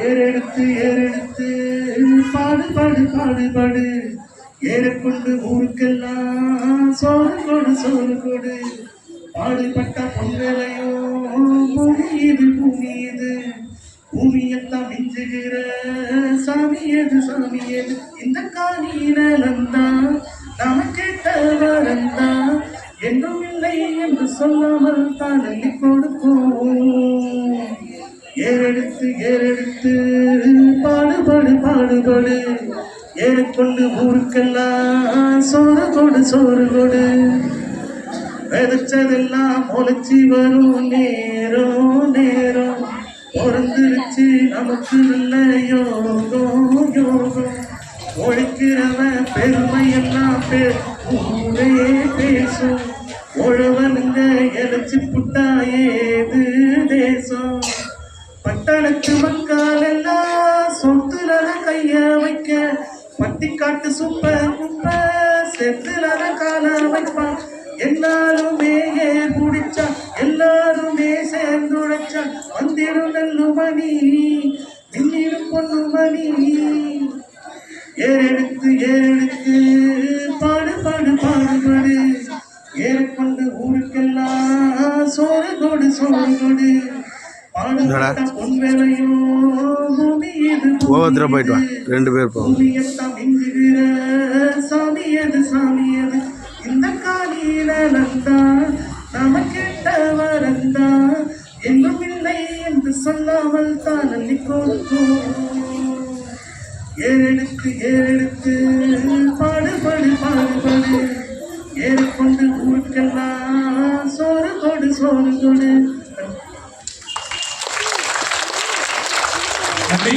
ஏறெடுத்து பாடு ஏறக்கொண்டு ஊருக்கெல்லாம் சோறு கொடு பாடுபட்ட பொங்கலையோ பூமி இது பூமியெல்லாம் மிஞ்சுகிற சாமி எது இந்த காணியிலாம் நாம கேட்ட வரந்தா என்றும் இல்லை என்று சொல்லாமல் தான் அள்ளி கொடுக்கும். ஏறெடுத்து பாடு ஏறக்கொண்டு ஊருக்கெல்லாம் சோறு கொடு விதைச்சதெல்லாம் முளைச்சி வரும் நேரம் பிறந்துருச்சு நமக்கு நல்ல யோகம் ஒழிக்கிறவன் பெருமையெல்லாம் ஊரே பேசும் உழவனுங்க இழைச்சி புட்டா ஏது தேசம். பட்டணத்து மக்கள் எல்லாம் சொத்துல கைய வைக்க பட்டிக்காட்டு குப்ப செத்துல கால வைப்பான். எல்லாருமே பிடிச்சா எல்லாருமே சேர்ந்துழைச்சா வந்திடும் நல்லுமணி நின்னிடும் பொண்ணுமணி. ஏறெடுத்து பாடு ஏறக்கொண்டு ஊருக்கெல்லாம் சோறு கொடு பாடுபட்ட பொன்வேலையோ பூமி இது பூமியத்தான் மிஞ்சுகிற சாமி எது இந்த காலியில நந்தா நாம கேட்ட வரந்தா எங்கும் இல்லை என்று சொல்லாமல் தான் அள்ளி கொடுக்கும். ஏறெடுத்து பாடு ஏறக்கொண்டு ஊருக்கெல்லாம் சோறு கொடு. நன்றி.